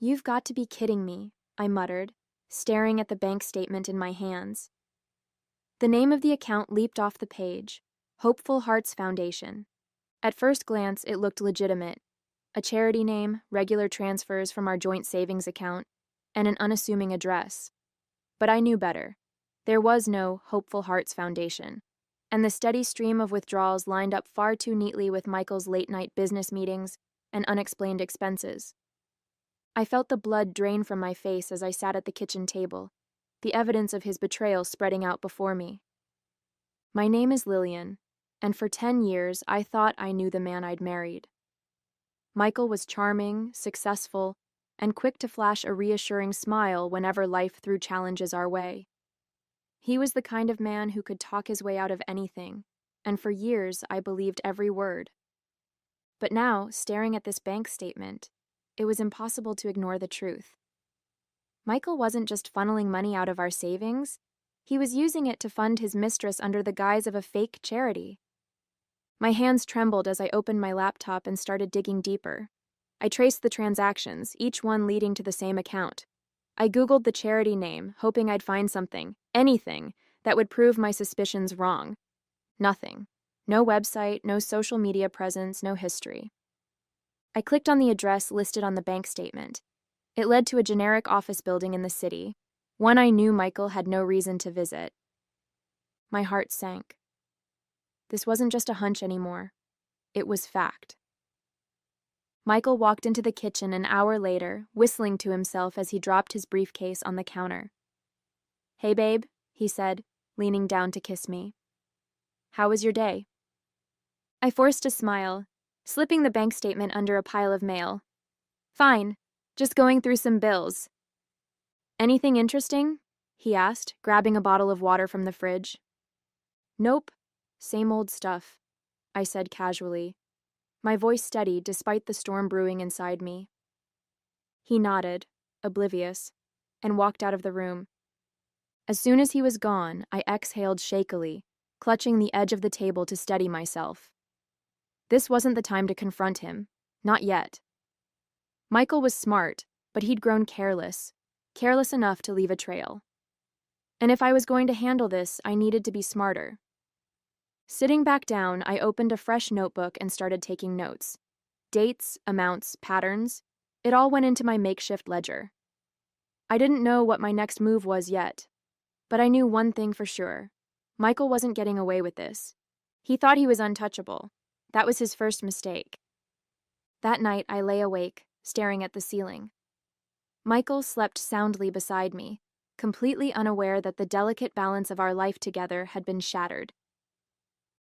You've got to be kidding me, I muttered, staring at the bank statement in my hands. The name of the account leaped off the page, Hopeful Hearts Foundation. At first glance, it looked legitimate. A charity name, regular transfers from our joint savings account, and an unassuming address. But I knew better. There was no Hopeful Hearts Foundation, and the steady stream of withdrawals lined up far too neatly with Michael's late-night business meetings and unexplained expenses. I felt the blood drain from my face as I sat at the kitchen table, the evidence of his betrayal spreading out before me. My name is Lillian, and for 10 years I thought I knew the man I'd married. Michael was charming, successful, and quick to flash a reassuring smile whenever life threw challenges our way. He was the kind of man who could talk his way out of anything, and for years I believed every word. But now, staring at this bank statement, it was impossible to ignore the truth. Michael wasn't just funneling money out of our savings, he was using it to fund his mistress under the guise of a fake charity. My hands trembled as I opened my laptop and started digging deeper. I traced the transactions, each one leading to the same account. I Googled the charity name, hoping I'd find something, anything, that would prove my suspicions wrong. Nothing. No website, no social media presence, no history. I clicked on the address listed on the bank statement. It led to a generic office building in the city, one I knew Michael had no reason to visit. My heart sank. This wasn't just a hunch anymore. It was fact. Michael walked into the kitchen an hour later, whistling to himself as he dropped his briefcase on the counter. "Hey, babe," he said, leaning down to kiss me. "How was your day?" I forced a smile, slipping the bank statement under a pile of mail. "Fine, just going through some bills." "Anything interesting?" he asked, grabbing a bottle of water from the fridge. "Nope, same old stuff," I said casually, my voice steady despite the storm brewing inside me. He nodded, oblivious, and walked out of the room. As soon as he was gone, I exhaled shakily, clutching the edge of the table to steady myself. This wasn't the time to confront him, not yet. Michael was smart, but he'd grown careless enough to leave a trail. And if I was going to handle this, I needed to be smarter. Sitting back down, I opened a fresh notebook and started taking notes. Dates, amounts, patterns, it all went into my makeshift ledger. I didn't know what my next move was yet, but I knew one thing for sure. Michael wasn't getting away with this. He thought he was untouchable. That was his first mistake. That night, I lay awake, staring at the ceiling. Michael slept soundly beside me, completely unaware that the delicate balance of our life together had been shattered.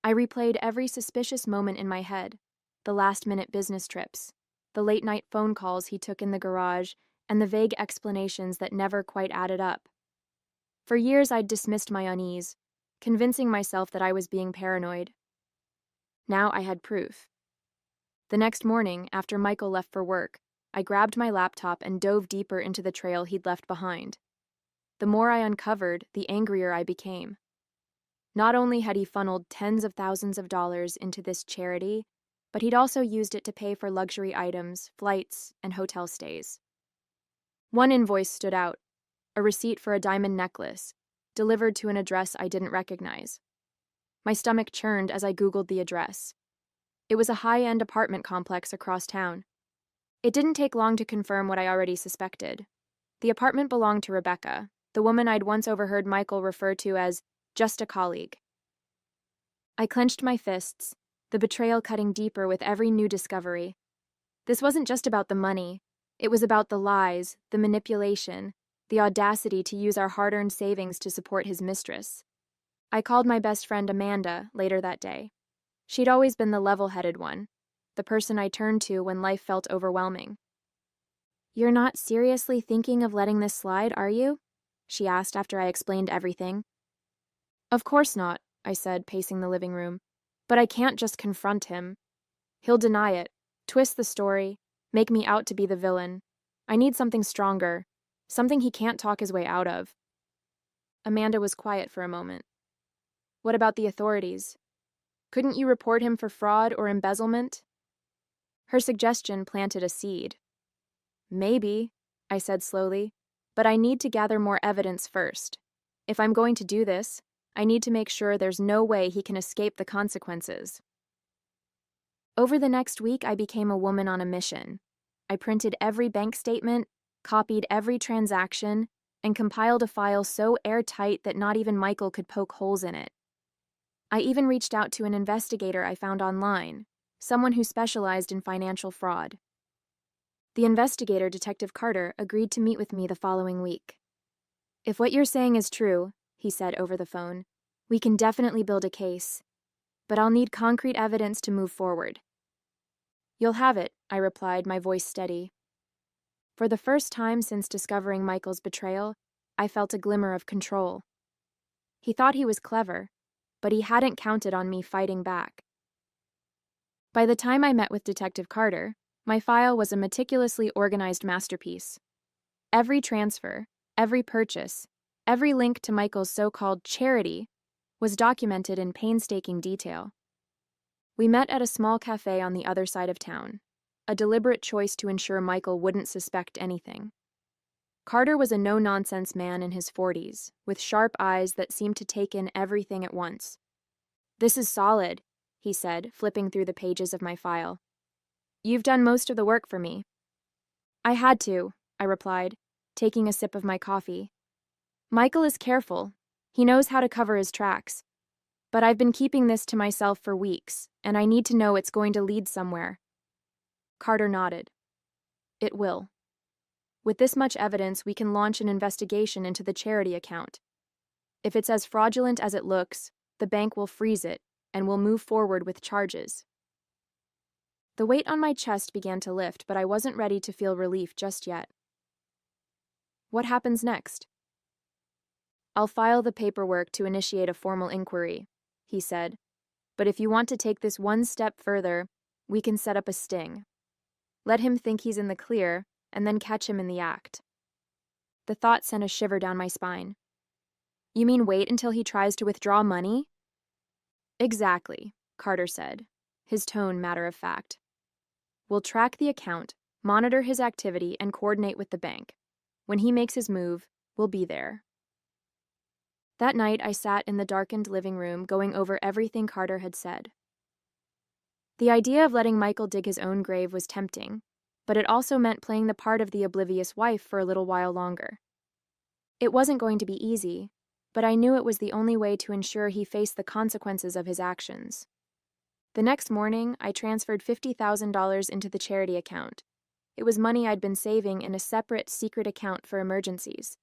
I replayed every suspicious moment in my head, the last-minute business trips, the late-night phone calls he took in the garage, and the vague explanations that never quite added up. For years I'd dismissed my unease, convincing myself that I was being paranoid. Now I had proof. The next morning, after Michael left for work, I grabbed my laptop and dove deeper into the trail he'd left behind. The more I uncovered, the angrier I became. Not only had he funneled tens of thousands of dollars into this charity, but he'd also used it to pay for luxury items, flights, and hotel stays. One invoice stood out, a receipt for a diamond necklace, delivered to an address I didn't recognize. My stomach churned as I Googled the address. It was a high-end apartment complex across town. It didn't take long to confirm what I already suspected. The apartment belonged to Rebecca, the woman I'd once overheard Michael refer to as just a colleague. I clenched my fists, the betrayal cutting deeper with every new discovery. This wasn't just about the money. It was about the lies, the manipulation, the audacity to use our hard-earned savings to support his mistress. I called my best friend Amanda later that day. She'd always been the level-headed one, the person I turned to when life felt overwhelming. "You're not seriously thinking of letting this slide, are you?" she asked after I explained everything. "Of course not," I said, pacing the living room. "But I can't just confront him. He'll deny it, twist the story, make me out to be the villain. I need something stronger, something he can't talk his way out of." Amanda was quiet for a moment. "What about the authorities? Couldn't you report him for fraud or embezzlement?" Her suggestion planted a seed. "Maybe," I said slowly, but I need to gather more evidence first. If I'm going to do this, I need to make sure there's no way he can escape the consequences. Over the next week, I became a woman on a mission. I printed every bank statement, copied every transaction, and compiled a file so airtight that not even Michael could poke holes in it. I even reached out to an investigator I found online, someone who specialized in financial fraud. The investigator, Detective Carter, agreed to meet with me the following week. "If what you're saying is true," he said over the phone, "we can definitely build a case. But I'll need concrete evidence to move forward." "You'll have it," I replied, my voice steady. For the first time since discovering Michael's betrayal, I felt a glimmer of control. He thought he was clever, but he hadn't counted on me fighting back. By the time I met with Detective Carter, my file was a meticulously organized masterpiece. Every transfer, every purchase, every link to Michael's so-called charity was documented in painstaking detail. We met at a small cafe on the other side of town, a deliberate choice to ensure Michael wouldn't suspect anything. Carter was a no-nonsense man in his 40s, with sharp eyes that seemed to take in everything at once. "This is solid," he said, flipping through the pages of my file. "You've done most of the work for me." "I had to," I replied, taking a sip of my coffee. "Michael is careful. He knows how to cover his tracks. But I've been keeping this to myself for weeks, and I need to know it's going to lead somewhere." Carter nodded. "It will. With this much evidence, we can launch an investigation into the charity account. If it's as fraudulent as it looks, the bank will freeze it, and we'll move forward with charges." The weight on my chest began to lift, but I wasn't ready to feel relief just yet. "What happens next?" "I'll file the paperwork to initiate a formal inquiry," he said. "But if you want to take this one step further, we can set up a sting. Let him think he's in the clear, and then catch him in the act." The thought sent a shiver down my spine. "You mean wait until he tries to withdraw money?" "Exactly," Carter said, his tone matter of fact. "We'll track the account, monitor his activity, and coordinate with the bank. When he makes his move, we'll be there." That night, I sat in the darkened living room going over everything Carter had said. The idea of letting Michael dig his own grave was tempting, but it also meant playing the part of the oblivious wife for a little while longer. It wasn't going to be easy, but I knew it was the only way to ensure he faced the consequences of his actions. The next morning, I transferred $50,000 into the charity account. It was money I'd been saving in a separate, secret account for emergencies.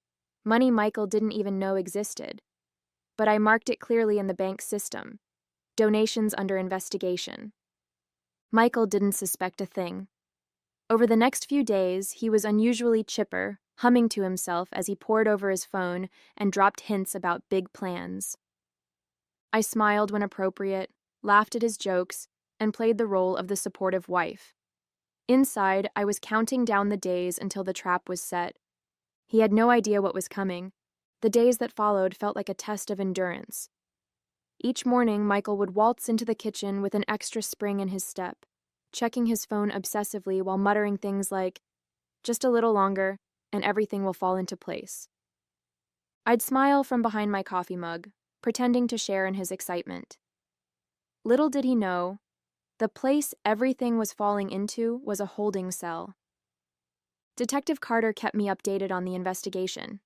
Money Michael didn't even know existed. But I marked it clearly in the bank's system. Donations under investigation. Michael didn't suspect a thing. Over the next few days, he was unusually chipper, humming to himself as he pored over his phone and dropped hints about big plans. I smiled when appropriate, laughed at his jokes, and played the role of the supportive wife. Inside, I was counting down the days until the trap was set. He had no idea what was coming. The days that followed felt like a test of endurance. Each morning, Michael would waltz into the kitchen with an extra spring in his step, checking his phone obsessively while muttering things like, "Just a little longer, and everything will fall into place." I'd smile from behind my coffee mug, pretending to share in his excitement. Little did he know, the place everything was falling into was a holding cell. Detective Carter kept me updated on the investigation.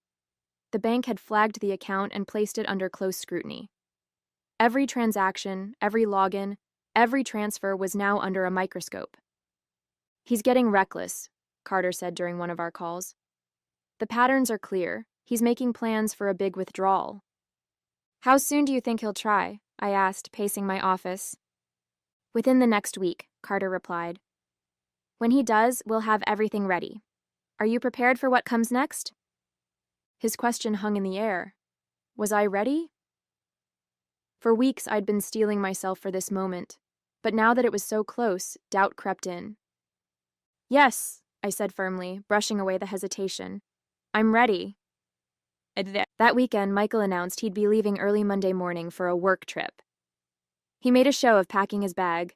The bank had flagged the account and placed it under close scrutiny. Every transaction, every login, every transfer was now under a microscope. "He's getting reckless," Carter said during one of our calls. "The patterns are clear. He's making plans for a big withdrawal." "How soon do you think he'll try?" I asked, pacing my office. "Within the next week," Carter replied. "When he does, we'll have everything ready. Are you prepared for what comes next?" His question hung in the air. Was I ready? For weeks, I'd been steeling myself for this moment, but now that it was so close, doubt crept in. "Yes," I said firmly, brushing away the hesitation. "I'm ready." That weekend, Michael announced he'd be leaving early Monday morning for a work trip. He made a show of packing his bag,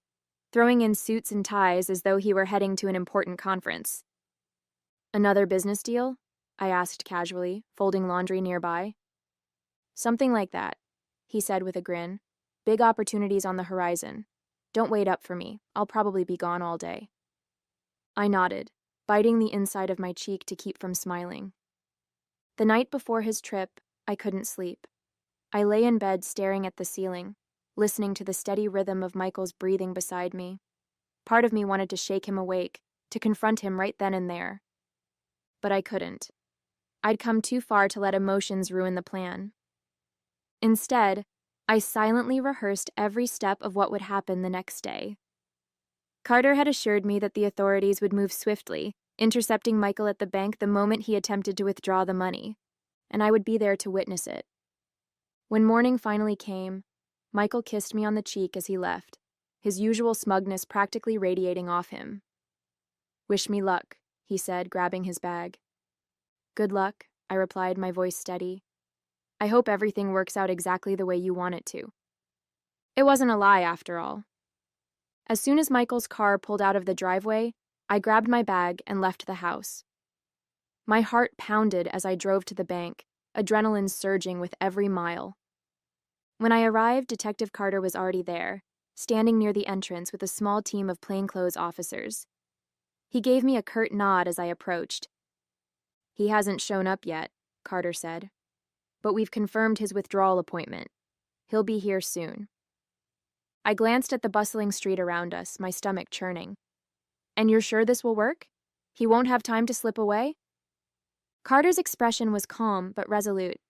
throwing in suits and ties as though he were heading to an important conference. Another business deal? I asked casually, folding laundry nearby. Something like that, he said with a grin. Big opportunities on the horizon. Don't wait up for me. I'll probably be gone all day. I nodded, biting the inside of my cheek to keep from smiling. The night before his trip, I couldn't sleep. I lay in bed staring at the ceiling, listening to the steady rhythm of Michael's breathing beside me. Part of me wanted to shake him awake, to confront him right then and there. But I couldn't. I'd come too far to let emotions ruin the plan. Instead, I silently rehearsed every step of what would happen the next day. Carter had assured me that the authorities would move swiftly, intercepting Michael at the bank the moment he attempted to withdraw the money, and I would be there to witness it. When morning finally came, Michael kissed me on the cheek as he left, his usual smugness practically radiating off him. "Wish me luck," he said, grabbing his bag. "Good luck," I replied, my voice steady. "I hope everything works out exactly the way you want it to." It wasn't a lie, after all. As soon as Michael's car pulled out of the driveway, I grabbed my bag and left the house. My heart pounded as I drove to the bank, adrenaline surging with every mile. When I arrived, Detective Carter was already there, standing near the entrance with a small team of plainclothes officers. He gave me a curt nod as I approached. "He hasn't shown up yet," Carter said. "But we've confirmed his withdrawal appointment. He'll be here soon." I glanced at the bustling street around us, my stomach churning. "And you're sure this will work? He won't have time to slip away?" Carter's expression was calm but resolute.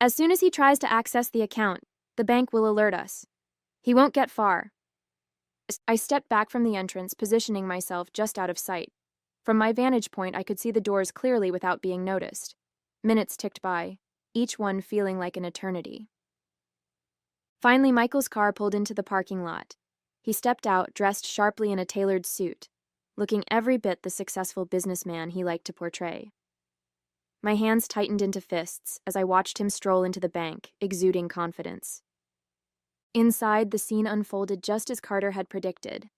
"As soon as he tries to access the account, the bank will alert us. He won't get far." I stepped back from the entrance, positioning myself just out of sight. From my vantage point, I could see the doors clearly without being noticed. Minutes ticked by, each one feeling like an eternity. Finally, Michael's car pulled into the parking lot. He stepped out, dressed sharply in a tailored suit, looking every bit the successful businessman he liked to portray. My hands tightened into fists as I watched him stroll into the bank, exuding confidence. Inside, the scene unfolded just as Carter had predicted.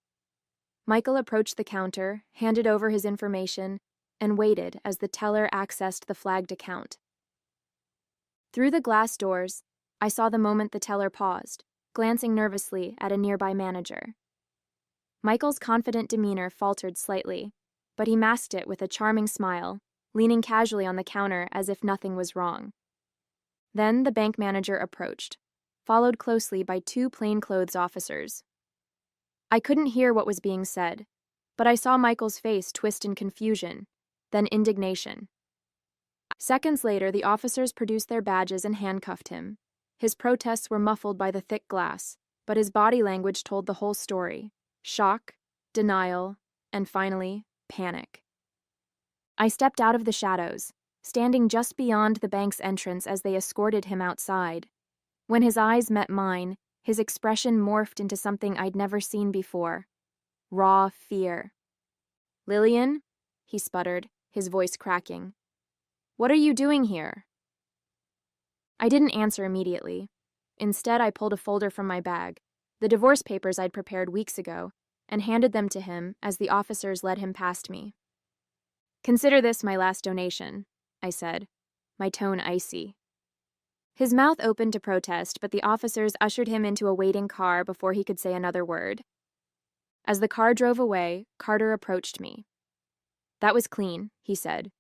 Michael approached the counter, handed over his information, and waited as the teller accessed the flagged account. Through the glass doors, I saw the moment the teller paused, glancing nervously at a nearby manager. Michael's confident demeanor faltered slightly, but he masked it with a charming smile, leaning casually on the counter as if nothing was wrong. Then the bank manager approached, followed closely by two plainclothes officers. I couldn't hear what was being said, but I saw Michael's face twist in confusion, then indignation. Seconds later, the officers produced their badges and handcuffed him. His protests were muffled by the thick glass, but his body language told the whole story: shock, denial, and finally, panic. I stepped out of the shadows, standing just beyond the bank's entrance as they escorted him outside. When his eyes met mine, his expression morphed into something I'd never seen before: raw fear. "Lillian?" he sputtered, his voice cracking. "What are you doing here?" I didn't answer immediately. Instead, I pulled a folder from my bag, the divorce papers I'd prepared weeks ago, and handed them to him as the officers led him past me. "Consider this my last donation," I said, my tone icy. His mouth opened to protest, but the officers ushered him into a waiting car before he could say another word. As the car drove away, Carter approached me. "That was clean," he said.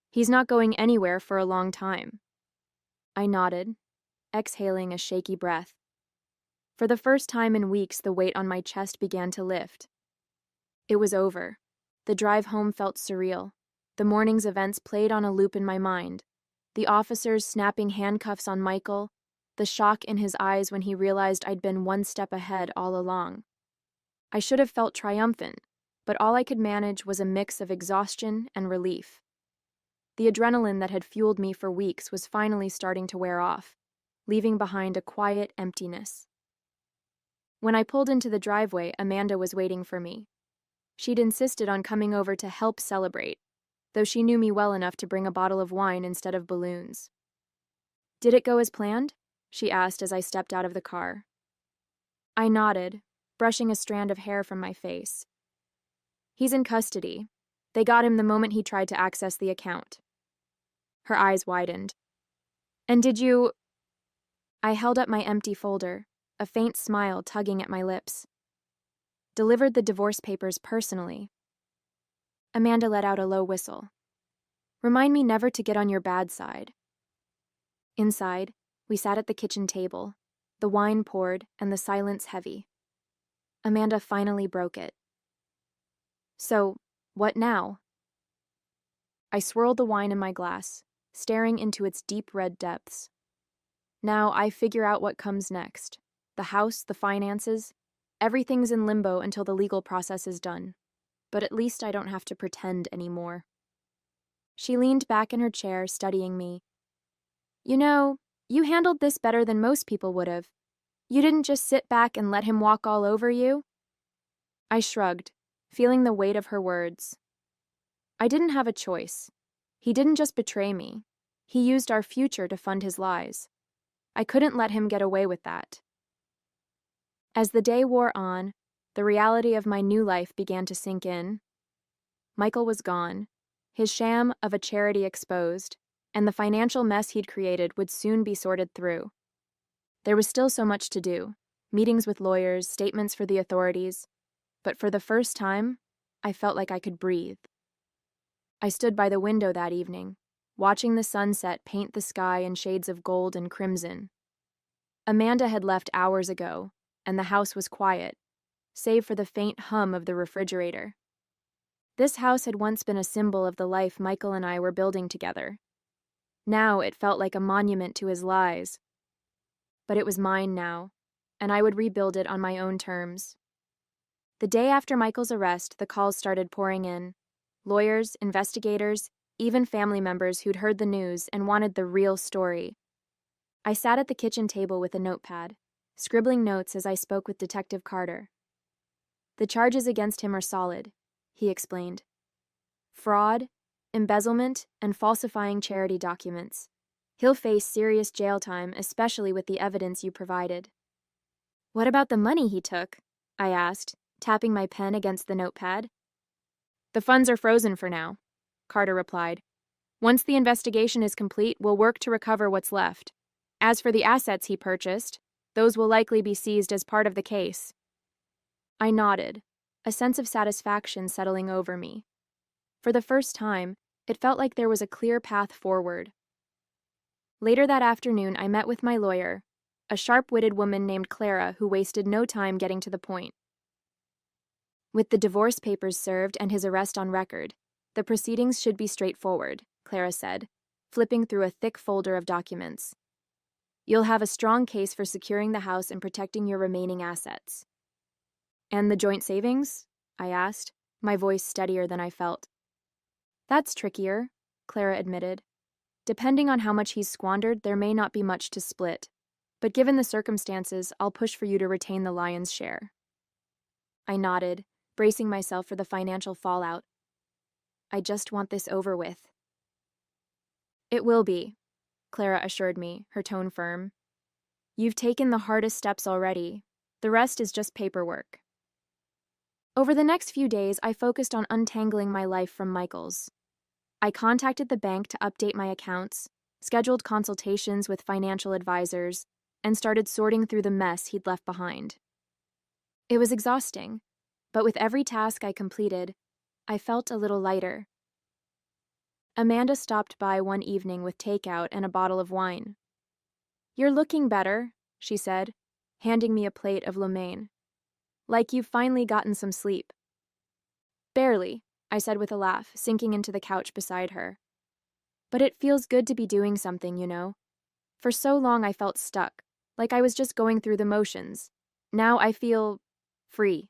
"He's not going anywhere for a long time." I nodded, exhaling a shaky breath. For the first time in weeks, the weight on my chest began to lift. It was over. The drive home felt surreal. The morning's events played on a loop in my mind. The officers snapping handcuffs on Michael, the shock in his eyes when he realized I'd been one step ahead all along. I should have felt triumphant, but all I could manage was a mix of exhaustion and relief. The adrenaline that had fueled me for weeks was finally starting to wear off, leaving behind a quiet emptiness. When I pulled into the driveway, Amanda was waiting for me. She'd insisted on coming over to help celebrate, though she knew me well enough to bring a bottle of wine instead of balloons. "Did it go as planned?" she asked as I stepped out of the car. I nodded, brushing a strand of hair from my face. "He's in custody. They got him the moment he tried to access the account. Her eyes widened. And did you... I held up my empty folder, a faint smile tugging at my lips. Delivered the divorce papers personally. Amanda let out a low whistle. Remind me never to get on your bad side. Inside, we sat at the kitchen table, the wine poured and the silence heavy. Amanda finally broke it. So, what now? I swirled the wine in my glass, staring into its deep red depths. Now I figure out what comes next. The house, the finances, everything's in limbo until the legal process is done. But at least I don't have to pretend anymore. She leaned back in her chair, studying me. You know, you handled this better than most people would have. You didn't just sit back and let him walk all over you. I shrugged, feeling the weight of her words. I didn't have a choice. He didn't just betray me. He used our future to fund his lies. I couldn't let him get away with that. As the day wore on, the reality of my new life began to sink in. Michael was gone, his sham of a charity exposed, and the financial mess he'd created would soon be sorted through. There was still so much to do, meetings with lawyers, statements for the authorities, but for the first time, I felt like I could breathe. I stood by the window that evening, watching the sunset paint the sky in shades of gold and crimson. Amanda had left hours ago, and the house was quiet, save for the faint hum of the refrigerator. This house had once been a symbol of the life Michael and I were building together. Now it felt like a monument to his lies. But it was mine now, and I would rebuild it on my own terms. The day after Michael's arrest, the calls started pouring in. Lawyers, investigators, even family members who'd heard the news and wanted the real story. I sat at the kitchen table with a notepad, scribbling notes as I spoke with Detective Carter. The charges against him are solid, he explained. Fraud, embezzlement, and falsifying charity documents. He'll face serious jail time, especially with the evidence you provided. What about the money he took? I asked, tapping my pen against the notepad. The funds are frozen for now, Carter replied. Once the investigation is complete, we'll work to recover what's left. As for the assets he purchased, those will likely be seized as part of the case. I nodded, a sense of satisfaction settling over me. For the first time, it felt like there was a clear path forward. Later that afternoon, I met with my lawyer, a sharp-witted woman named Clara who wasted no time getting to the point. With the divorce papers served and his arrest on record, the proceedings should be straightforward, Clara said, flipping through a thick folder of documents. You'll have a strong case for securing the house and protecting your remaining assets. And the joint savings? I asked, my voice steadier than I felt. That's trickier, Clara admitted. Depending on how much he's squandered, there may not be much to split. But given the circumstances, I'll push for you to retain the lion's share. I nodded, bracing myself for the financial fallout. I just want this over with. It will be, Clara assured me, her tone firm. You've taken the hardest steps already. The rest is just paperwork. Over the next few days, I focused on untangling my life from Michael's. I contacted the bank to update my accounts, scheduled consultations with financial advisors, and started sorting through the mess he'd left behind. It was exhausting, but with every task I completed, I felt a little lighter. Amanda stopped by one evening with takeout and a bottle of wine. You're looking better, she said, handing me a plate of lo mein. Like you've finally gotten some sleep. Barely, I said with a laugh, sinking into the couch beside her. But it feels good to be doing something, you know. For so long I felt stuck, like I was just going through the motions. Now I feel free.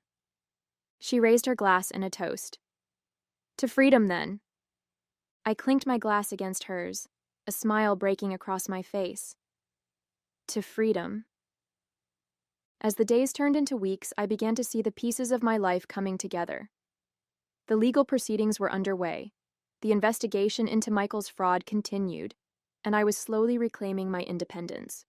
She raised her glass in a toast. To freedom, then. I clinked my glass against hers, a smile breaking across my face. To freedom. As the days turned into weeks, I began to see the pieces of my life coming together. The legal proceedings were underway. The investigation into Michael's fraud continued, and I was slowly reclaiming my independence.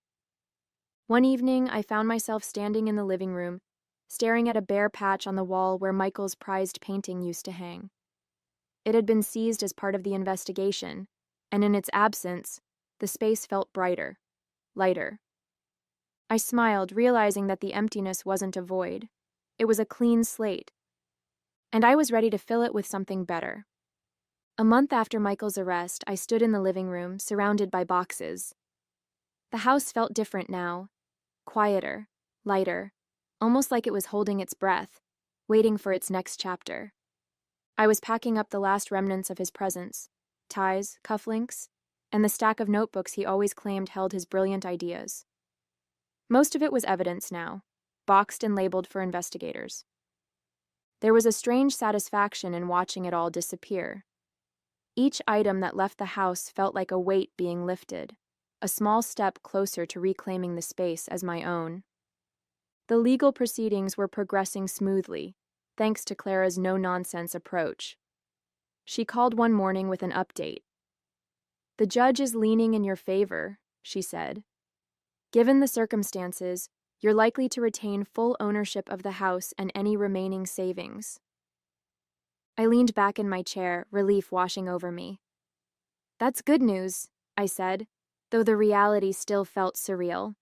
One evening, I found myself standing in the living room, staring at a bare patch on the wall where Michael's prized painting used to hang. It had been seized as part of the investigation, and in its absence, the space felt brighter, lighter. I smiled, realizing that the emptiness wasn't a void. It was a clean slate, and I was ready to fill it with something better. A month after Michael's arrest, I stood in the living room, surrounded by boxes. The house felt different now, quieter, lighter, almost like it was holding its breath, waiting for its next chapter. I was packing up the last remnants of his presence, ties, cufflinks, and the stack of notebooks he always claimed held his brilliant ideas. Most of it was evidence now, boxed and labeled for investigators. There was a strange satisfaction in watching it all disappear. Each item that left the house felt like a weight being lifted, a small step closer to reclaiming the space as my own. The legal proceedings were progressing smoothly, thanks to Clara's no-nonsense approach. She called one morning with an update. "The judge is leaning in your favor," she said. "Given the circumstances, you're likely to retain full ownership of the house and any remaining savings." I leaned back in my chair, relief washing over me. "That's good news," I said, though the reality still felt surreal.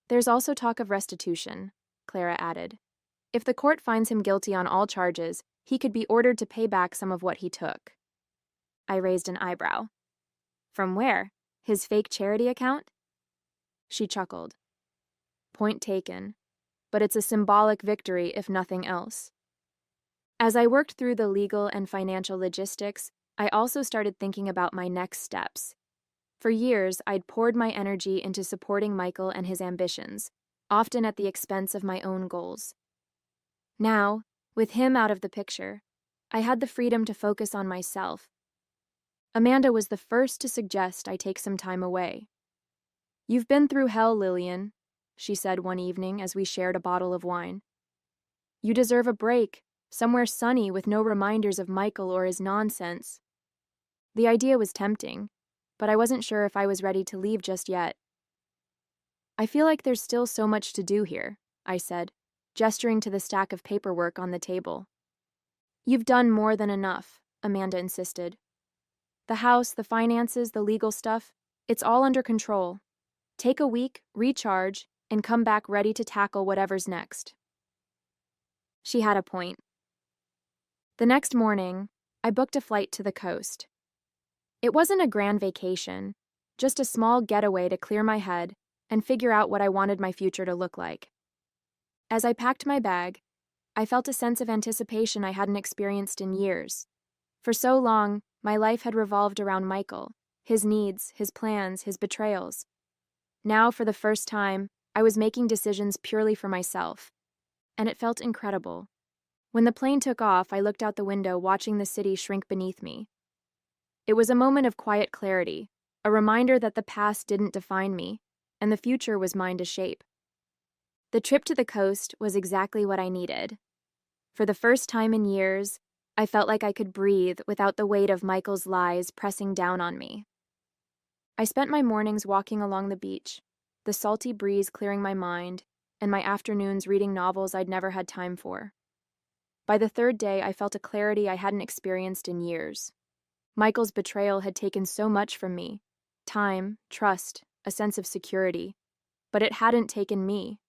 "There's also talk of restitution," Clara added. "If the court finds him guilty on all charges, he could be ordered to pay back some of what he took." I raised an eyebrow. "From where? His fake charity account?" She chuckled. "Point taken. But it's a symbolic victory, if nothing else." As I worked through the legal and financial logistics, I also started thinking about my next steps. For years, I'd poured my energy into supporting Michael and his ambitions, often at the expense of my own goals. Now, with him out of the picture, I had the freedom to focus on myself. Amanda was the first to suggest I take some time away. "You've been through hell, Lillian," she said one evening as we shared a bottle of wine. "You deserve a break, somewhere sunny with no reminders of Michael or his nonsense." The idea was tempting, but I wasn't sure if I was ready to leave just yet. "I feel like there's still so much to do here," I said, gesturing to the stack of paperwork on the table. "You've done more than enough," Amanda insisted. "The house, the finances, the legal stuff, it's all under control. Take a week, recharge, and come back ready to tackle whatever's next." She had a point. The next morning, I booked a flight to the coast. It wasn't a grand vacation, just a small getaway to clear my head and figure out what I wanted my future to look like. As I packed my bag, I felt a sense of anticipation I hadn't experienced in years. For so long, my life had revolved around Michael, his needs, his plans, his betrayals. Now, for the first time, I was making decisions purely for myself, and it felt incredible. When the plane took off, I looked out the window, watching the city shrink beneath me. It was a moment of quiet clarity, a reminder that the past didn't define me, and the future was mine to shape. The trip to the coast was exactly what I needed. For the first time in years, I felt like I could breathe without the weight of Michael's lies pressing down on me. I spent my mornings walking along the beach, the salty breeze clearing my mind, and my afternoons reading novels I'd never had time for. By the third day, I felt a clarity I hadn't experienced in years. Michael's betrayal had taken so much from me: time, trust, a sense of security. But it hadn't taken me.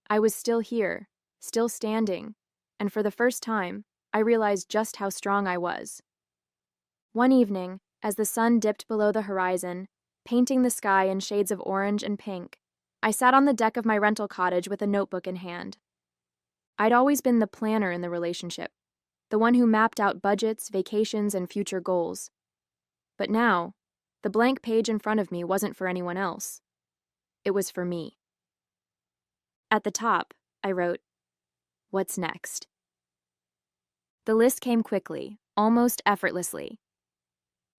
I was still here, still standing, and for the first time, I realized just how strong I was. One evening, as the sun dipped below the horizon, painting the sky in shades of orange and pink, I sat on the deck of my rental cottage with a notebook in hand. I'd always been the planner in the relationship, the one who mapped out budgets, vacations, and future goals. But now, the blank page in front of me wasn't for anyone else. It was for me. At the top, I wrote, "What's next?" The list came quickly, almost effortlessly.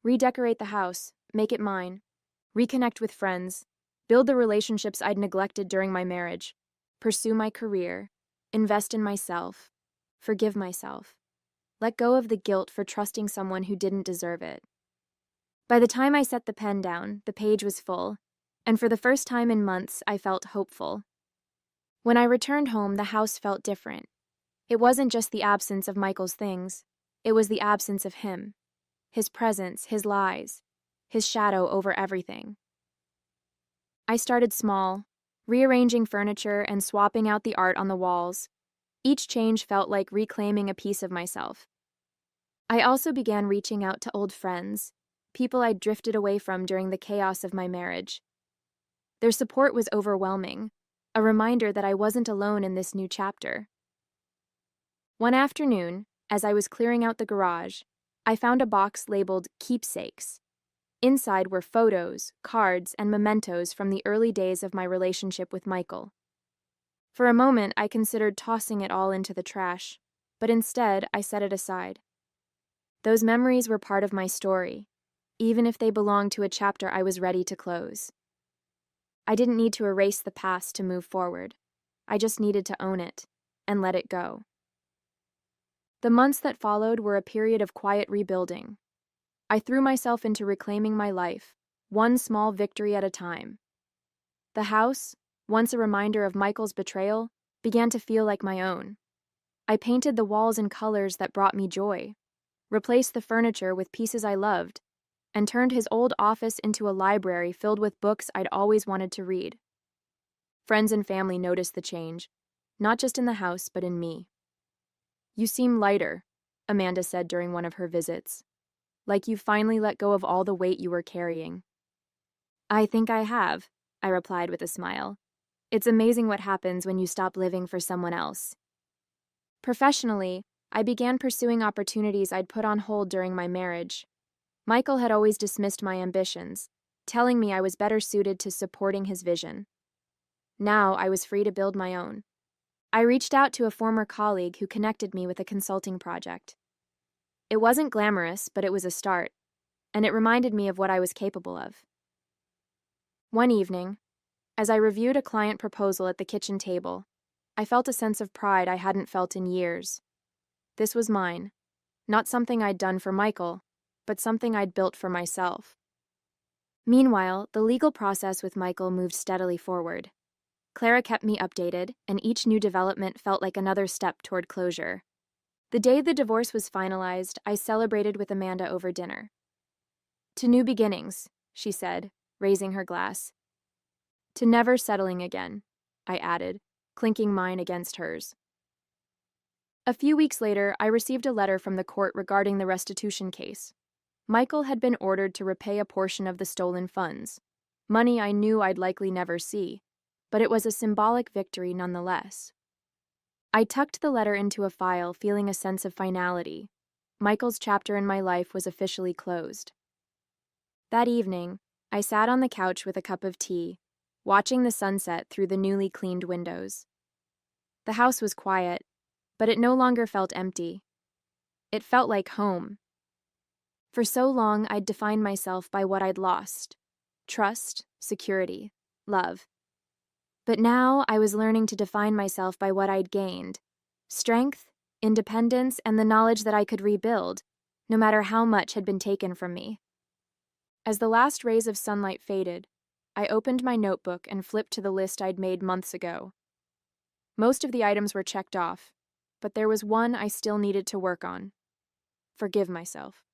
Redecorate the house, make it mine, reconnect with friends, build the relationships I'd neglected during my marriage, pursue my career, invest in myself, forgive myself, let go of the guilt for trusting someone who didn't deserve it. By the time I set the pen down, the page was full, and for the first time in months, I felt hopeful. When I returned home, the house felt different. It wasn't just the absence of Michael's things. It was the absence of him, his presence, his lies, his shadow over everything. I started small, rearranging furniture and swapping out the art on the walls. Each change felt like reclaiming a piece of myself. I also began reaching out to old friends, people I'd drifted away from during the chaos of my marriage. Their support was overwhelming, a reminder that I wasn't alone in this new chapter. One afternoon, as I was clearing out the garage, I found a box labeled Keepsakes. Inside were photos, cards, and mementos from the early days of my relationship with Michael. For a moment, I considered tossing it all into the trash, but instead, I set it aside. Those memories were part of my story, even if they belonged to a chapter I was ready to close. I didn't need to erase the past to move forward. I just needed to own it and let it go. The months that followed were a period of quiet rebuilding. I threw myself into reclaiming my life, one small victory at a time. The house, once a reminder of Michael's betrayal, began to feel like my own. I painted the walls in colors that brought me joy, replaced the furniture with pieces I loved, and turned his old office into a library filled with books I'd always wanted to read. Friends and family noticed the change, not just in the house, but in me. "You seem lighter," Amanda said during one of her visits. "Like you finally let go of all the weight you were carrying." "I think I have," I replied with a smile. "It's amazing what happens when you stop living for someone else." Professionally, I began pursuing opportunities I'd put on hold during my marriage. Michael had always dismissed my ambitions, telling me I was better suited to supporting his vision. Now I was free to build my own. I reached out to a former colleague who connected me with a consulting project. It wasn't glamorous, but it was a start, and it reminded me of what I was capable of. One evening, as I reviewed a client proposal at the kitchen table, I felt a sense of pride I hadn't felt in years. This was mine, not something I'd done for Michael, but something I'd built for myself. Meanwhile, the legal process with Michael moved steadily forward. Clara kept me updated, and each new development felt like another step toward closure. The day the divorce was finalized, I celebrated with Amanda over dinner. "To new beginnings," she said, raising her glass. "To never settling again," I added, clinking mine against hers. A few weeks later, I received a letter from the court regarding the restitution case. Michael had been ordered to repay a portion of the stolen funds, money I knew I'd likely never see, but it was a symbolic victory nonetheless. I tucked the letter into a file, feeling a sense of finality. Michael's chapter in my life was officially closed. That evening, I sat on the couch with a cup of tea, watching the sunset through the newly cleaned windows. The house was quiet, but it no longer felt empty. It felt like home. For so long, I'd defined myself by what I'd lost: trust, security, love. But now I was learning to define myself by what I'd gained: strength, independence, and the knowledge that I could rebuild, no matter how much had been taken from me. As the last rays of sunlight faded, I opened my notebook and flipped to the list I'd made months ago. Most of the items were checked off, but there was one I still needed to work on: forgive myself.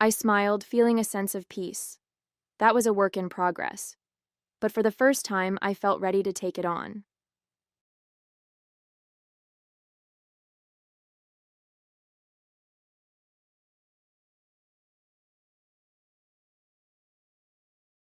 I smiled, feeling a sense of peace. That was a work in progress. But for the first time, I felt ready to take it on.